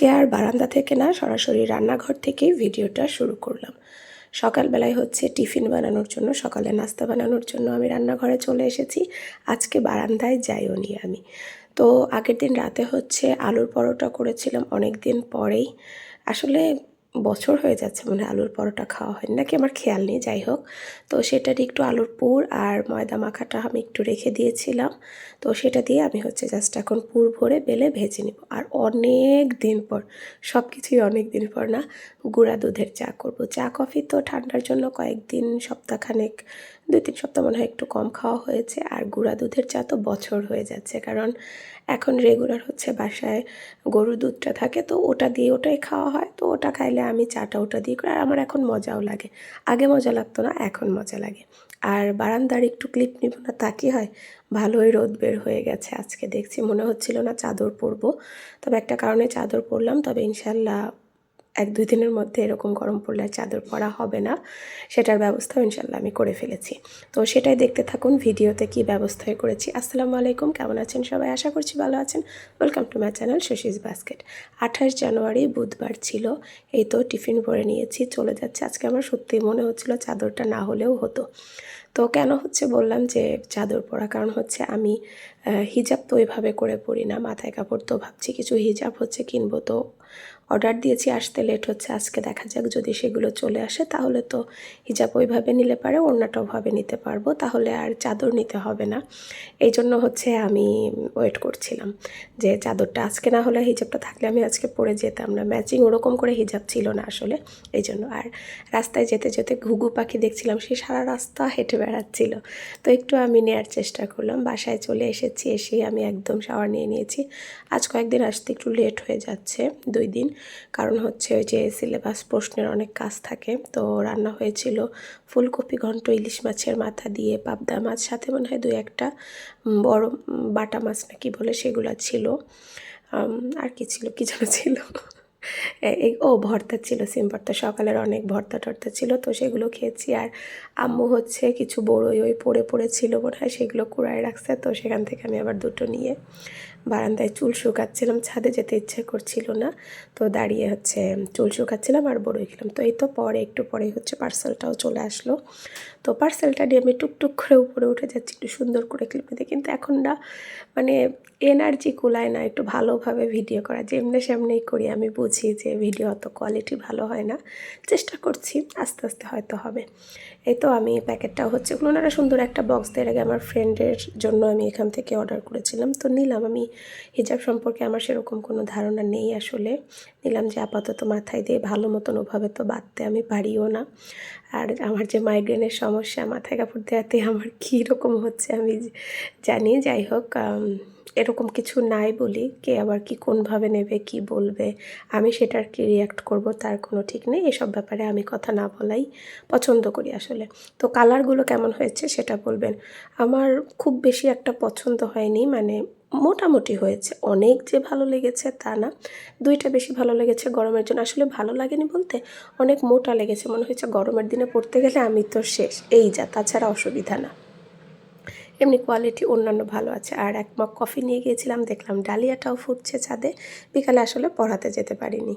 আজকে আর বারান্দা থেকে না, সরাসরি রান্নাঘর থেকেই ভিডিওটা শুরু করলাম। সকালবেলায় হচ্ছে টিফিন বানানোর জন্য, সকালে নাস্তা বানানোর জন্য আমি রান্নাঘরে চলে এসেছি। আজকে বারান্দায় যাইও নি আমি। তো আগের দিন রাতে হচ্ছে আলুর পরোটা করেছিলাম অনেক দিন পরেই। আসলে বছর হয়ে যাচ্ছে মনে হয় আলুর পরোটা খাওয়া হয় নাকি, আমার খেয়াল নেই। যাই হোক, তো সেটারই একটু আলুর পুর আর ময়দা মাখাটা আমি একটু রেখে দিয়েছিলাম। তো সেটা দিয়ে আমি হচ্ছে জাস্ট এখন পুর ভরে বেলে ভেজে নিব। আর অনেক দিন পর, সব কিছুই অনেক দিন পর না, গুঁড়া দুধের চা করব। চা কফি তো ঠান্ডার জন্য কয়েকদিন, সপ্তাহখানেক, 2-3 সপ্তাহ মনে হয় একটু কম খাওয়া হয়েছে। আর গুঁড়া দুধের চা তো বছর হয়ে যাচ্ছে, কারণ এখন রেগুলার হচ্ছে বাসায় গরুর দুধটা থাকে, তো ওটা দিয়ে ওটাই খাওয়া হয়। তো ওটা খাইলে আমি চাটা ওটা দিয়ে করি, আর আমার এখন মজাও লাগে। আগে মজা লাগতো না, এখন মজা লাগে। আর বারান্দার একটু ক্লিপ নিব না তা কি হয়, ভালোই রোদ বের হয়ে গেছে আজকে। দেখছি মনে হচ্ছিল না চাদর পরবো, তবে একটা কারণে চাদর পরলাম। তবে ইনশাল্লাহ 1-2 দিনের মধ্যে এরকম গরম পড়লে আর চাদর পরা হবে না, সেটার ব্যবস্থাও ইনশাল্লাহ আমি করে ফেলেছি। তো সেটাই দেখতে থাকুন ভিডিওতে কি ব্যবস্থায় করেছি। আসসালামু আলাইকুম, কেমন আছেন সবাই? আশা করছি ভালো আছেন। Welcome to my channel Shashi's basket. 28 জানুয়ারি বুধবার ছিল। এই তো টিফিন ভরে নিয়েছি, চলে যাচ্ছে। আজকে আমার সত্যিই মনে হচ্ছিল চাদরটা না হলেও হতো। তো কেন হচ্ছে বললাম যে চাদর পরা, কারণ হচ্ছে আমি হিজাব তো ওইভাবে করে পরি না, মাথায় কাপড়। তো ভাবছি কিছু হিজাব হচ্ছে কিনবো, তো অর্ডার দিয়েছি, আসতে লেট হচ্ছে। আজকে দেখা যাক, যদি সেগুলো চলে আসে তাহলে তো হিজাব ওইভাবে নিলে পারে, ওড়নাটা ওভাবে নিতে পারবো, তাহলে আর চাদর নিতে হবে না। এই জন্য হচ্ছে আমি ওয়েট করছিলাম যে চাদরটা আজকে না হলে, হিজাবটা থাকলে আমি আজকে পরে যেতাম না। ম্যাচিং ওরকম করে হিজাব ছিল না আসলে, এই জন্য। আর রাস্তায় যেতে যেতে ঘুঘু পাখি দেখছিলাম, সে সারা রাস্তা হেঁটে বেড়াচ্ছিল। তো একটু আমি নেয়ার চেষ্টা করলাম। বাসায় চলে এসেছি, এসেই আমি একদম শাওয়ার নিয়ে নিয়েছি। আজ কয়েকদিন আসতে একটু লেট হয়ে যাচ্ছে, 2 দিন। কারণ হচ্ছে ওই যে সিলেবাস প্রশ্নের অনেক কাজ থাকে। তো রান্না হয়েছিল ফুলকপি ঘন্ট, ইলিশ মাছের মাথা দিয়ে, পাবদা মাছ, সাথে মনে হয় 2-1টা বড় বাটা মাছ না কি বলে সেগুলো ছিল। আর কি ছিল, কি যেন ছিল, ভর্তা ছিল, সিম ভর্তা। সকালের অনেক ভর্তা টর্তা ছিল, তো সেগুলো খেয়েছি। আর আম্মু হচ্ছে কিছু বড়ই ওই পড়েছিল মনে হয়, সেগুলো কুড়ায় রাখছে। তো সেখান থেকে আমি আবার 2টো নিয়ে বারান্দায় চুল শুকাচ্ছিলাম, ছাদে যেতে ইচ্ছে করছিল না। তো দাঁড়িয়ে হচ্ছে চুল শুকাচ্ছিলাম আর বড়ই খেলাম। তো এই তো একটু পরেই হচ্ছে পার্সেলটাও চলে আসলো। তো পার্সেলটা নিয়ে আমি টুকটুক করে উপরে উঠে যাচ্ছি একটু সুন্দর করে ক্লিপ নিতে, কিন্তু এখন না মানে এনার্জি কুলায় না একটু ভালোভাবে ভিডিও করা। যেমনি সেমনিই করি, আমি বুঝি যে ভিডিও অত কোয়ালিটি ভালো হয় না। চেষ্টা করছি, আস্তে আস্তে হয়তো হবে। এই তো আমি প্যাকেটটাও হচ্ছে, ওনারা সুন্দর একটা বক্স দেওয়ার আগে আমার ফ্রেন্ডের জন্য আমি এখান থেকে অর্ডার করেছিলাম, তো নিলাম। আমি হিজাব সম্পর্কে আমার সেরকম কোনো ধারণা নেই আসলে। নিলাম যে আপাতত মাথায় দিয়ে ভালো মতন ওভাবে তো বাঁধতে আমি পারিও না। আর আমার যে মাইগ্রেনের সমস্যা, মাথায় কাপড় দেওয়াতে আমার কী রকম হচ্ছে আমি জানি। যাই হোক, এরকম কিছু নাই বলি, কে আবার কি কোনভাবে নেবে, কি বলবে, আমি সেটার কি রিয়াক্ট করব তার কোনো ঠিক নেই। এসব ব্যাপারে আমি কথা না বলাই পছন্দ করি আসলে। তো কালারগুলো কেমন হয়েছে সেটা বলবেন। আমার খুব বেশি একটা পছন্দ হয়নি, মানে মোটামুটি হয়েছে, অনেক যে ভালো লেগেছে তা না। 2টা বেশি ভালো লেগেছে গরমের জন্য। আসলে ভালো লাগেনি বলতে, অনেক মোটা লেগেছে, মনে হয়েছে গরমের দিনে পড়তে গেলে আমি তো শেষ, এই যা, তাছাড়া অসুবিধা না। এমনি কোয়ালিটি অন্যান্য ভালো আছে। আর 1 মগ কফি নিয়ে গিয়েছিলাম, দেখলাম ডালিয়াটাও ফুটছে ছাদে। বিকালে আসলে পড়াতে যেতে পারিনি।